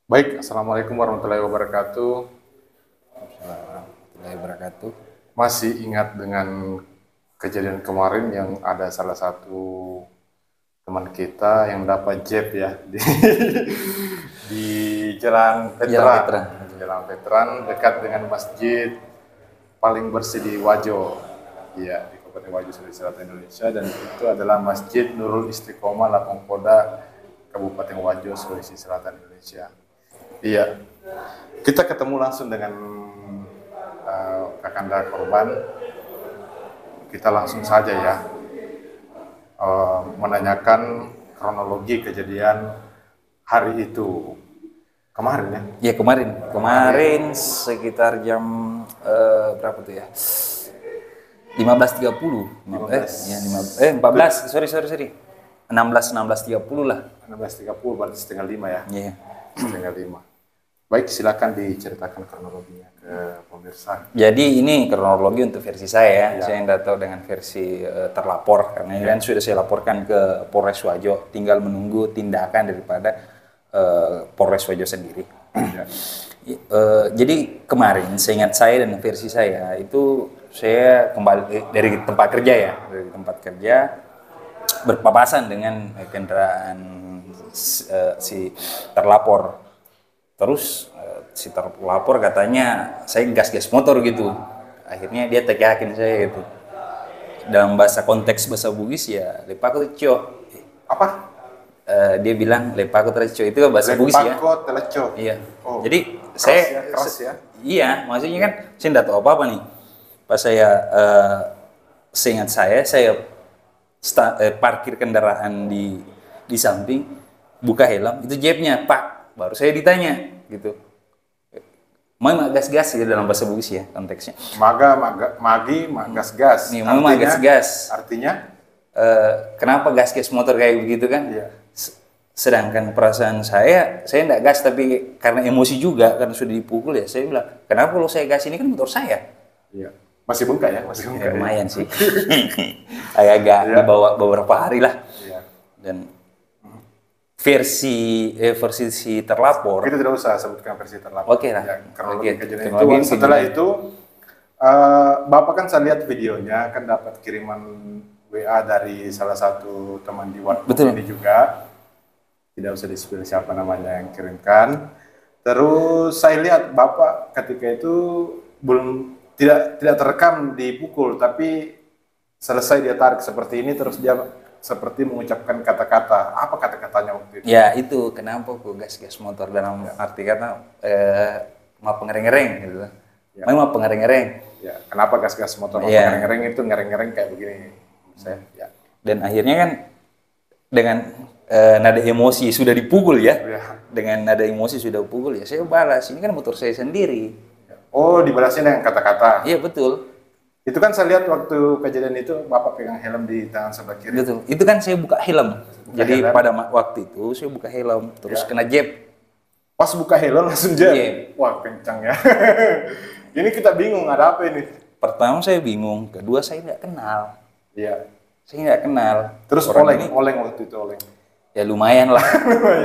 Baik, Assalamualaikum warahmatullahi wabarakatuh. Warahmatullahi wabarakatuh. Masih ingat dengan kejadian kemarin yang ada salah satu teman kita yang dapat jet ya di Jalan Jalan Veteran. Veteran. Jalan Veteran dekat dengan masjid paling bersih di Wajo. Iya, di Kabupaten Wajo, Sulawesi Selatan Indonesia, dan itu adalah Masjid Nurul Istiqomah Lapangkoda, Kabupaten Wajo, Sulawesi Selatan Indonesia. Iya, kita ketemu langsung dengan kakanda korban. Kita langsung saja ya menanyakan kronologi kejadian hari itu kemarin ya. Ya kemarin sekitar jam berapa tuh ya? 15.30. 14. Sorry. 16.30 lah. 16.30 berarti setengah 5 ya. Iya. Setengah 5. Baik, silakan diceritakan kronologinya ke pemirsa. Jadi ini kronologi untuk versi saya. Ya. Saya tidak tahu dengan versi terlapor karena ini kan sudah saya laporkan ke Polres Wajo. Tinggal menunggu tindakan daripada Polres Wajo sendiri. Ya. Jadi kemarin seingat saya dan versi saya itu saya kembali dari tempat kerja ya, dari tempat kerja berpapasan dengan kendaraan si terlapor. Terus si terlapor katanya saya gas motor gitu. Akhirnya dia tegakin saya gitu. Dalam bahasa konteks bahasa Bugis ya lepaku teco. Apa? Dia bilang lepaku teco itu bahasa Bugis ya. Lepaku teleco. Iya. Oh, Jadi keras ya. Iya, maksudnya kan saya tidak tahu apa-apa nih. Pas saya seingat saya parkir kendaraan di samping, buka helm, itu jebnya, Pak. Baru saya ditanya gitu. Mau gas ya dalam bahasa Bugis ya konteksnya. Gas. Nih, mau gas. Artinya Kenapa gas motor kayak begitu kan? Iya. Sedangkan perasaan saya tidak gas, tapi karena emosi juga karena sudah dipukul ya, saya bilang, kenapa lo saya gas, ini kan motor saya. Iya. Masih bengkak ya, masih bengkak. Ya, lumayan sih. Agak Iya. dibawa beberapa hari lah. Iya. Dan versi si terlapor. Kita tidak usah sebutkan versi terlapor. Oke lah. Ya, kronologi Oke, kejadian kronologi itu. Setelah itu, Bapak kan saya lihat videonya, kan dapat kiriman WA dari salah satu teman di WhatsApp Betul. ini juga. Tidak usah disebut siapa namanya yang kirimkan. Terus saya lihat Bapak ketika itu belum tidak terekam dipukul, tapi selesai dia tarik seperti ini, terus dia seperti mengucapkan kata-kata. Apa kata-katanya waktu itu? Ya itu kenapa kok gas motor dalam arti kata mau pengereng-ngereng gitu. Ya. Memang pengereng-ngereng. Ya, kenapa gas motor? Ya. Ngereng-ngereng itu ngereng-ngereng kayak begini. Saya, ya. Dan akhirnya kan dengan nada emosi sudah dipukul ya. Ya. Dengan nada emosi sudah pukul ya, saya balas, ini kan motor saya sendiri. Oh, dibalasnya dengan kata-kata. Iya betul. Itu kan saya lihat waktu kejadian itu Bapak pegang helm di tangan sebelah kiri. Betul. Itu kan saya buka helm. Jadi helm. pada waktu itu saya buka helm, terus Ya. kena jeb. Pas buka helm langsung jeb. Iya. Wah, kencang ya. Ini kita bingung ada apa ini. Pertama saya bingung, kedua saya nggak kenal. Iya. Saya nggak kenal. Terus Orang oleng waktu itu oleng. ya lumayan lah.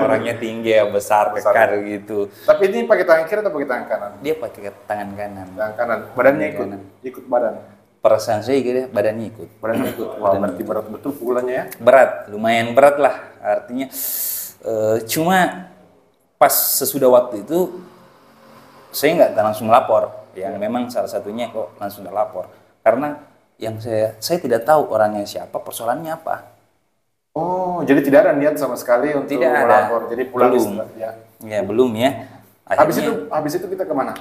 Orangnya tinggi ya, besar, kekar gitu. Tapi ini pakai tangan kiri atau pakai tangan kanan? Dia pakai tangan kanan. Tangan kanan. Badannya ikut. Kanan. Ikut badan. Perasaan saya gitu, badannya ikut. Badannya ikut. Wah, berarti berat betul pukulannya ya. Berat, lumayan berat lah. Artinya cuma pas sesudah waktu itu saya nggak langsung lapor. Yang memang salah satunya kok langsung lapor. Karena yang saya tidak tahu orangnya siapa, persoalannya apa. Oh, jadi tidak ada niat sama sekali untuk Tidak ada. melapor. Jadi pulang Belum. ya. Ya belum ya. Habis itu kita kemana?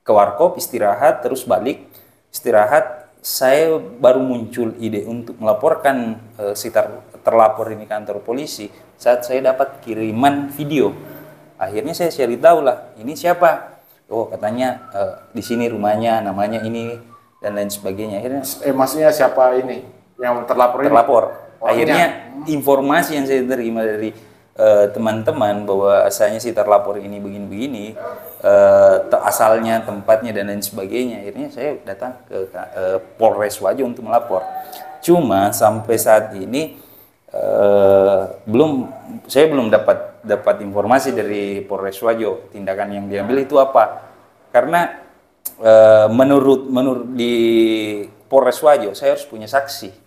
Ke warkop istirahat, terus balik istirahat. Saya baru muncul ide untuk melaporkan si terlapor ini kantor polisi saat saya dapat kiriman video. Akhirnya saya cari tahu lah, ini siapa? Oh katanya di sini rumahnya, namanya ini dan lain sebagainya. Akhirnya Maksudnya siapa ini yang terlapor ini? terlapor. Orangnya. Akhirnya informasi yang saya terima dari teman-teman bahwa asalnya si terlapor ini begini-begini, asalnya, tempatnya dan lain sebagainya. Akhirnya saya datang ke Polres Wajo untuk melapor. Cuma sampai saat ini saya belum dapat informasi dari Polres Wajo tindakan yang diambil itu apa. Karena menurut di Polres Wajo saya harus punya saksi.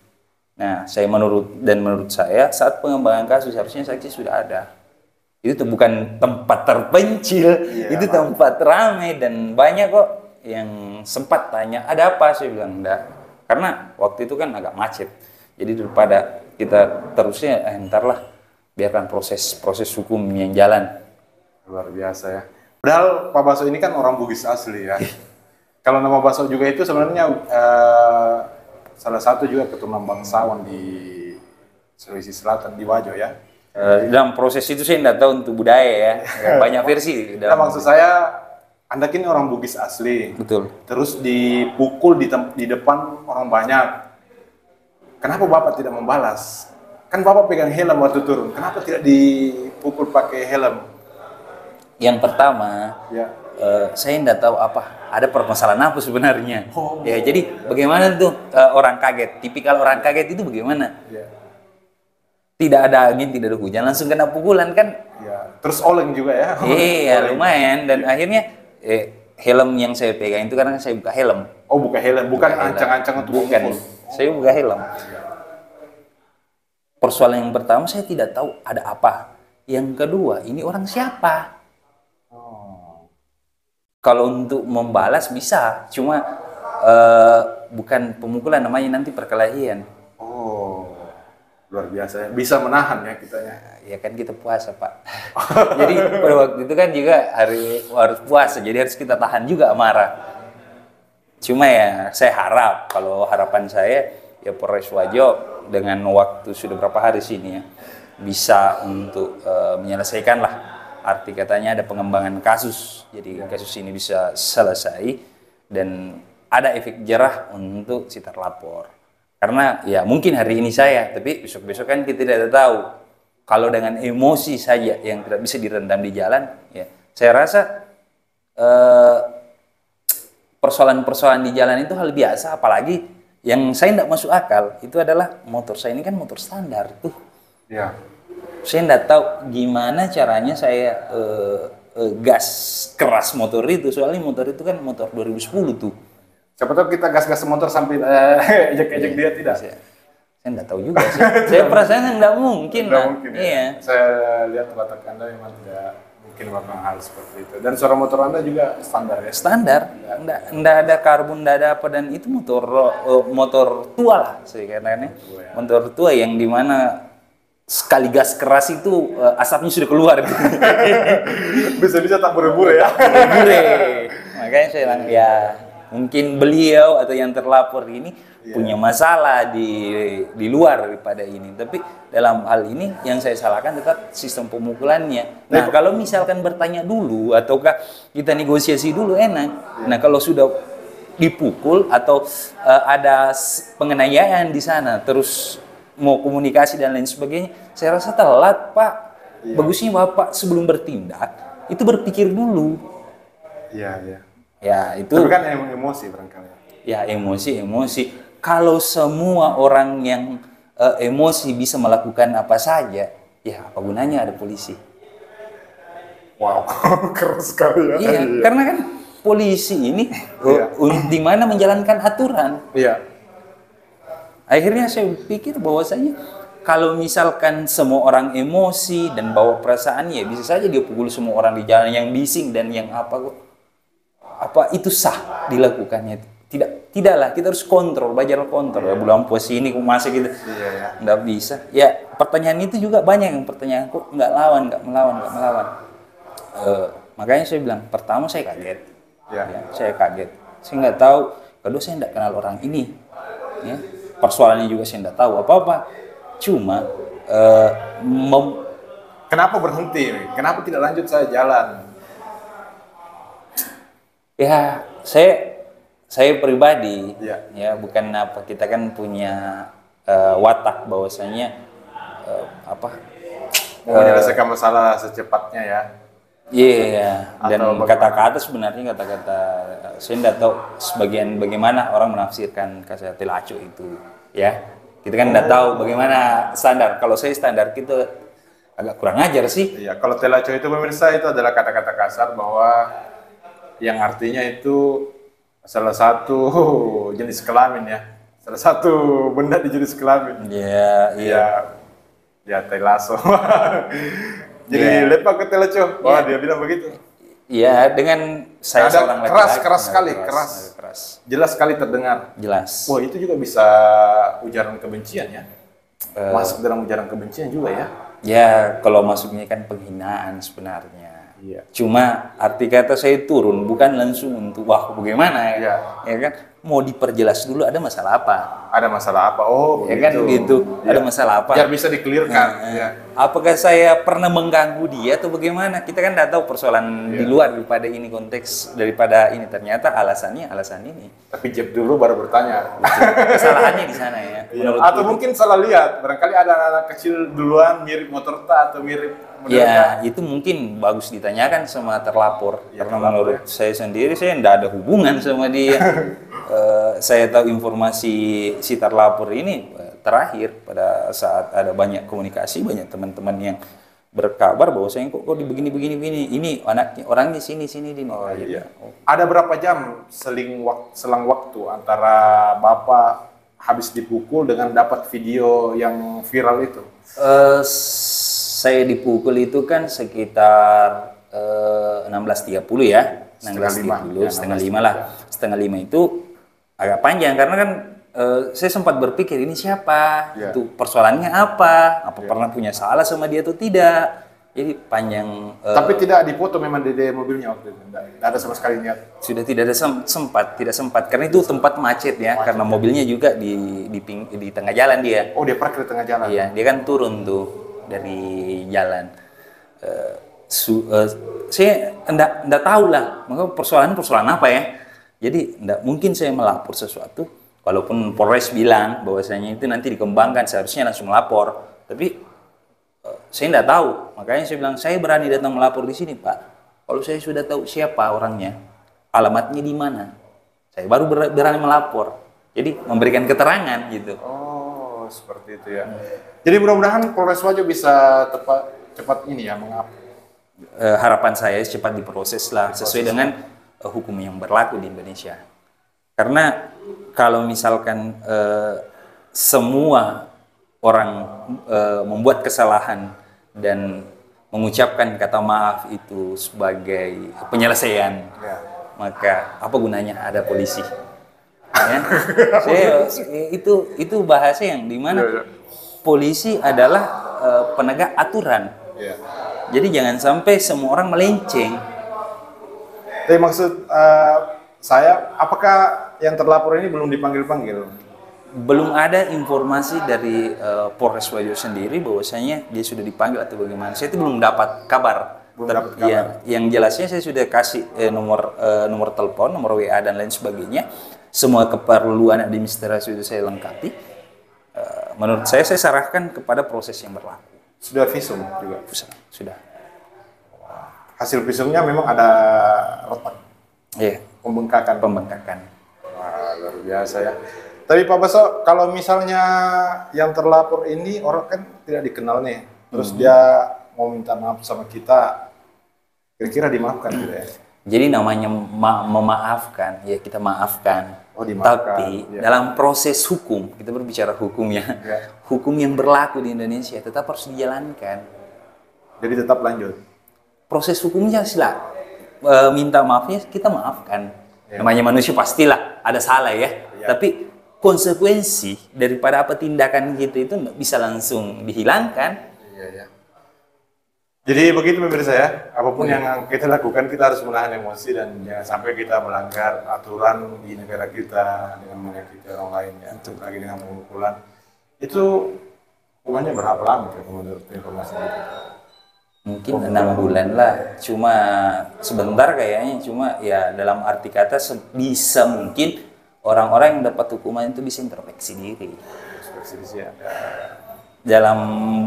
Nah, menurut saya saat pengembangan kasus harusnya saksi sudah ada. Itu tuh bukan tempat terpencil, itu tempat ramai dan banyak kok yang sempat tanya ada apa, saya bilang enggak. Karena waktu itu kan agak macet. Jadi daripada kita terusnya entarlah biarkan proses hukum yang jalan. Luar biasa ya. Padahal Pak Baso ini kan orang Bugis asli ya. Kalau nama Baso juga itu sebenarnya salah satu juga keturunan bangsawan di Sulawesi Selatan di Wajo ya. Dalam proses itu saya tidak tahu untuk budaya ya, banyak versi. Nah, maksud saya, Anda kini orang Bugis asli. Betul. Terus dipukul di depan orang banyak. Kenapa Bapak tidak membalas? Kan Bapak pegang helm waktu turun. Kenapa tidak dipukul pakai helm? Yang pertama, Ya. saya tidak tahu ada permasalahan apa sebenarnya. Ya, jadi bagaimana tuh orang kaget? Tipikal orang kaget itu bagaimana? Ya. Tidak ada angin, tidak ada hujan, langsung kena pukulan kan? Ya. Terus oleng juga ya? Iya, lumayan. Dan akhirnya helm yang saya pegang itu karena saya buka helm. Oh, buka helm, bukan ancang-ancang untuk bukan. memukul. Saya buka helm. Persoalan yang pertama saya tidak tahu ada apa. Yang kedua, ini orang siapa? Kalau untuk membalas bisa, cuma bukan pemukulan, namanya nanti perkelahian. Oh, luar biasa ya. Bisa menahan ya kitanya. Ya kan kita puasa, Pak. Jadi pada waktu itu kan juga harus puasa, jadi harus kita tahan juga amarah. Cuma ya saya harap, kalau harapan saya ya Polres Wajo dengan waktu sudah berapa hari sini ya bisa untuk menyelesaikan lah. Arti katanya ada pengembangan kasus, jadi kasus ini bisa selesai dan ada efek jerah untuk si terlapor. Karena ya mungkin hari ini saya, tapi besok-besok kan kita tidak tahu. Kalau dengan emosi saja yang tidak bisa direndam di jalan, ya saya rasa persoalan-persoalan di jalan itu hal biasa. Apalagi yang saya tidak masuk akal itu adalah motor saya ini kan motor standar tuh. Ya. Saya tidak tahu gimana caranya saya gas keras motor itu, soalnya motor itu kan motor 2010 tuh. Siapa tahu kita gas-gas motor sampai ejek-ejek dia tidak. Saya tidak tahu juga sih. Saya perasaan tidak mungkin Tidak lah. mungkin ya. Iya. Saya lihat watak Anda memang tidak mungkin melakukan hal seperti itu. Dan suara motor Anda juga standar ya. Standar, tidak ada karbon, tidak ada apa, dan itu motor tua lah saya katakan ya. Motor tua yang dimana sekali gas keras itu asapnya sudah keluar. Bisa-bisa tak buru-buru ya. Bure. Makanya saya bilang ya mungkin beliau atau yang terlapor ini punya masalah di luar daripada ini. Tapi dalam hal ini yang saya salahkan tetap sistem pemukulannya. Nah, kalau misalkan bertanya dulu ataukah kita negosiasi dulu enak. Nah, kalau sudah dipukul atau ada penganiayaan di sana terus mau komunikasi dan lain sebagainya, saya rasa telat, Pak. Bagusnya Bapak sebelum bertindak itu berpikir dulu. Iya, iya. Ya, itu. Tapi kan emosi barangkali. Ya, emosi. Kalau semua orang yang emosi bisa melakukan apa saja, ya apa gunanya ada polisi? Wow, keras sekali ya. Iya, karena kan polisi ini di mana menjalankan aturan. Iya. Akhirnya saya pikir bahwasanya kalau misalkan semua orang emosi dan bawa perasaan, ya bisa saja dia pukul semua orang di jalan yang bising dan yang apa itu sah dilakukannya. Tidaklah, kita harus kontrol, belajar kontrol. Ya bulan puasa ini kok masa gitu. Iya. Nggak bisa. Ya pertanyaan itu juga banyak yang pertanyaan, kok nggak melawan. Makanya saya bilang, pertama saya kaget. Ya, saya kaget. Saya nggak tahu. Kedua, saya nggak kenal orang ini. Ya. Persoalannya juga saya tidak tahu apa-apa. Cuma kenapa berhenti? Kenapa tidak lanjut saya jalan? Ya, saya pribadi ya bukan apa, kita kan punya watak bahwasanya menyelesaikan masalah secepatnya ya. Iya, dan kata-kata sebenarnya saya tidak tahu sebagian bagaimana orang menafsirkan kata tilacu itu, ya. Kita kan nggak tahu bagaimana standar. Kalau saya standar kita agak kurang ajar sih. Iya, kalau telaco itu pemirsa itu adalah kata-kata kasar bahwa yang artinya itu salah satu jenis kelamin ya. Salah satu benda di jenis kelamin. Iya, iya. Ya telaso. Jadi Iya. lepak ke telaco. Wah, Iya. dia bilang begitu. Iya, dengan saya Ada seorang laki-laki. keras sekali, keras. Jelas sekali terdengar. Jelas. Wah, itu juga bisa ujaran kebencian ya. Masuk dalam ujaran kebencian juga ya. Ya, kalau masuknya kan penghinaan sebenarnya. Iya. Cuma arti kata saya turun, bukan langsung untuk wah bagaimana ya. Ya kan? Mau diperjelas dulu ada masalah apa? Ada masalah apa? Oh, Ya kan gitu. Ya. Ada masalah apa? Biar bisa dikelirkan. Ya. Apakah saya pernah mengganggu dia atau bagaimana? Kita kan tidak tahu persoalan di luar daripada ini konteks daripada ini ternyata alasannya alasan ini. Tapi jawab dulu baru bertanya. Kesalahannya di sana ya. Menurut Atau mungkin salah lihat. Barangkali ada anak kecil duluan mirip motorta atau mirip ya, itu mungkin bagus ditanyakan sama terlapor. Ya, Karena terlapor, menurut saya sendiri, saya tidak ada hubungan sama dia. Saya tahu informasi si terlapor ini terakhir pada saat ada banyak komunikasi, banyak teman-teman yang berkabar bahwa saya kok begini. Ini anaknya, orangnya sini. Oh, iya. Ada berapa jam selang waktu antara Bapak habis dipukul dengan dapat video yang viral itu? Saya dipukul itu kan sekitar 16.30 ya. 16.30, setengah lima lah. Setengah lima itu agak panjang karena kan saya sempat berpikir ini siapa, itu persoalannya apa pernah punya salah sama dia atau tidak. Jadi panjang. Tapi tidak dipoto memang di mobilnya waktu itu, tidak ada sama sekali niat. Sudah tidak ada tidak sempat karena itu tempat macet ya, karena mobilnya juga di tengah jalan dia. Oh, dia parkir di tengah jalan. Iya, dia kan turun tuh dari jalan. Saya enggak tahu lah, maka persoalan apa ya. Jadi enggak mungkin saya melapor sesuatu, walaupun Polres bilang bahwasanya itu nanti dikembangkan, seharusnya langsung melapor. Tapi saya enggak tahu, makanya saya bilang saya berani datang melapor di sini, Pak. Kalau saya sudah tahu siapa orangnya, alamatnya di mana, saya baru berani melapor. Jadi memberikan keterangan gitu. Oh, seperti itu ya. Jadi mudah-mudahan Polres Wajo bisa cepat ini ya harapan saya cepat diproses lah sesuai dengan hukum yang berlaku di Indonesia. Karena kalau misalkan semua orang membuat kesalahan dan mengucapkan kata maaf itu sebagai penyelesaian, maka apa gunanya ada polisi? Ya? Itu bahasa yang dimana polisi adalah penegak aturan. Jadi jangan sampai semua orang melenceng. Tapi maksud saya, apakah yang terlapor ini belum dipanggil-panggil? Belum ada informasi dari Polres Wajo sendiri bahwasanya dia sudah dipanggil atau bagaimana. Saya itu belum dapat kabar. Ya, yang jelasnya saya sudah kasih nomor telepon, nomor WA dan lain sebagainya. Semua keperluan administrasi itu saya lengkapi. Menurut saya serahkan kepada proses yang berlaku. Sudah visum juga? Sudah. Hasil visumnya memang ada retak? Iya. Pembengkakan? Wah, luar biasa ya. Tapi Pak Baso, kalau misalnya yang terlapor ini orang kan tidak dikenal nih, terus dia mau minta maaf sama kita, kira-kira dimaafkan gitu ya? Jadi namanya memaafkan, ya kita maafkan. Oh, dimaafkan. Tapi dalam proses hukum, kita berbicara hukumnya, hukum yang berlaku di Indonesia tetap harus dijalankan. Jadi tetap lanjut? Proses hukumnya sila, minta maafnya kita maafkan. Namanya manusia pastilah ada salah ya. Tapi konsekuensi daripada apa tindakan kita itu nggak bisa langsung dihilangkan. Jadi begitu pemirsa ya, apapun yang kita lakukan kita harus menahan emosi dan jangan sampai kita melanggar aturan di negara kita dengan menyakiti orang lain ya. Lagi dengan pemukulan itu hukumannya berapa lama menurut informasi kita? Mungkin 6 bulan lah, cuma sebentar kayaknya, cuma ya dalam arti kata bisa mungkin orang-orang yang dapat hukuman itu bisa introspeksi diri. Dalam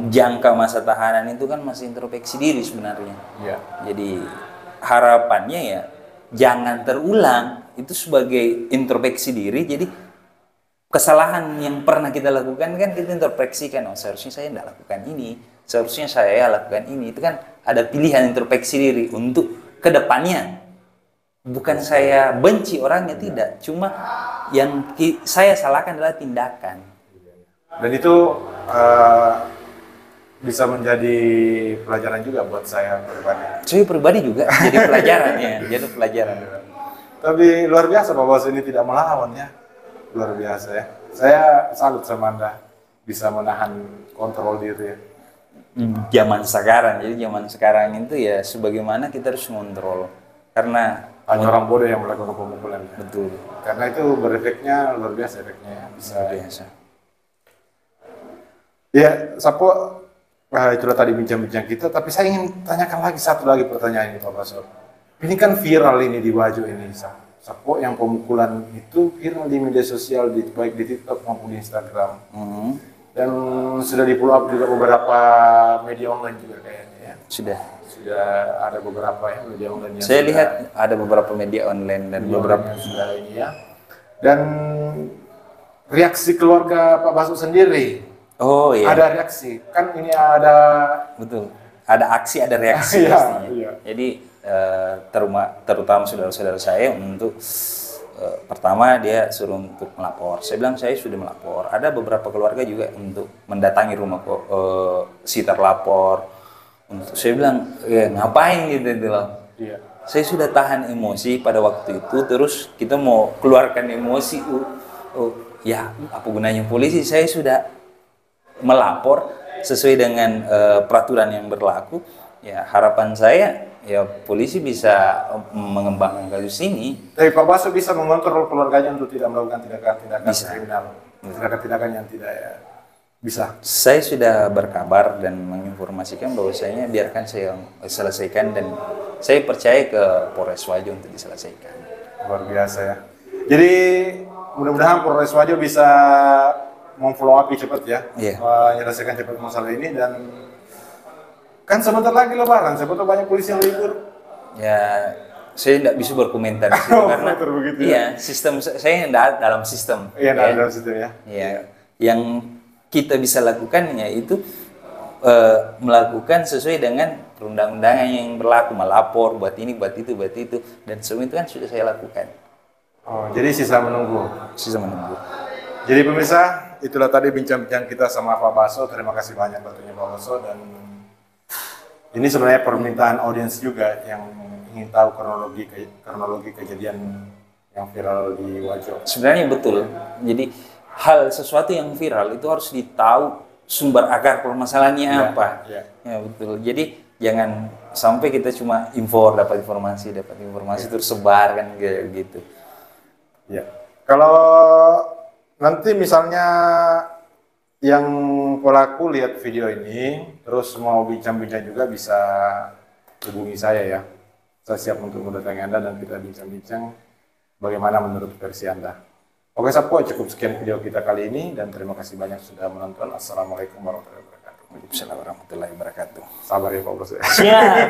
jangka masa tahanan itu kan masih introspeksi diri sebenarnya. Jadi harapannya ya jangan terulang, itu sebagai introspeksi diri. Jadi kesalahan yang pernah kita lakukan kan kita introspeksikan, oh seharusnya saya tidak lakukan ini, seharusnya saya lakukan ini. Itu kan ada pilihan introspeksi diri untuk kedepannya. Bukan saya benci orangnya, tidak, cuma yang saya salahkan adalah tindakan. Dan itu bisa menjadi pelajaran juga buat saya pribadi. Saya pribadi juga jadi pelajaran ya, jadi pelajaran. Tapi luar biasa Pak Bos ini tidak melawan ya. Luar biasa ya. Saya salut sama Anda bisa menahan kontrol diri ya. Zaman sekarang, jadi zaman sekarang itu ya sebagaimana kita harus mengontrol. Karena hanya orang bodoh yang melakukan pemukulan. Ya. Betul. Karena itu berefeknya luar biasa efeknya ya. Bisa. Luar biasa. Ya, Sapo, itulah tadi bincang-bincang kita. Tapi saya ingin tanyakan lagi satu lagi pertanyaan ini Pak Baso. Ini kan viral ini di Wajo ini, Sapo yang pemukulan itu viral di media sosial, baik di TikTok maupun di Instagram. Dan sudah di-follow up juga beberapa media online juga kayaknya ya. Sudah ada beberapa ya media online yang saya lihat ada beberapa media online dan beberapa yang sudah ini ya. Dan reaksi keluarga Pak Baso sendiri. Oh iya. Ada reaksi. Kan ini ada betul. Ada aksi, ada reaksi iya, pastinya. iya. Jadi terutama saudara-saudara saya untuk pertama dia suruh untuk melapor. Saya bilang saya sudah melapor. Ada beberapa keluarga juga untuk mendatangi rumah si terlapor. Untuk saya bilang ya ngapain gitu loh. Iya. Saya sudah tahan emosi pada waktu itu, terus kita mau keluarkan emosi. Ya apa gunanya polisi? Saya sudah melapor sesuai dengan peraturan yang berlaku. Ya harapan saya ya polisi bisa mengembangkan kasus ini. Tapi Pak Baso bisa mengontrol keluarganya untuk tidak melakukan tindakan-tindakan kriminal, tindakan-tindakan yang tidak ya. Bisa. Saya sudah berkabar dan menginformasikan bahwasanya biarkan saya selesaikan dan saya percaya ke Polres Wajo untuk diselesaikan. Luar biasa ya. Jadi mudah-mudahan Polres Wajo bisa memfollow up cepat ya, menyelesaikan cepat masalah ini. Dan kan sebentar lagi Lebaran, saya tahu banyak polisi yang libur. Ya, saya tidak bisa berkomentar di situ karena ya? Sistem saya tidak dalam sistem. Iya, ya. Dalam sistem ya. Iya, yang kita bisa lakukan yaitu melakukan sesuai dengan perundang-undangan yang berlaku, melapor, buat ini, buat itu, dan semua itu kan sudah saya lakukan. Oh, jadi sisa menunggu. Sisa menunggu. Jadi pemirsa, itulah tadi bincang-bincang kita sama Pak Baso. Terima kasih banyak waktunya Pak Baso, dan ini sebenarnya permintaan audiens juga yang ingin tahu kronologi kejadian yang viral di Wajo. Sebenarnya betul. Jadi sesuatu yang viral itu harus ditahu sumber akar permasalahannya apa. Ya betul. Jadi jangan sampai kita cuma dapat informasi terus sebar kan gitu. Ya. Kalau nanti misalnya yang pelaku lihat video ini terus mau bincang-bincang juga bisa hubungi saya ya. Saya siap untuk mendatangi Anda dan kita bincang-bincang bagaimana menurut versi Anda. Oke Sapo, cukup sekian video kita kali ini dan terima kasih banyak sudah menonton. Assalamualaikum warahmatullahi wabarakatuh. Waalaikumsalam warahmatullahi wabarakatuh. Sabar ya Pak Bos. Siap.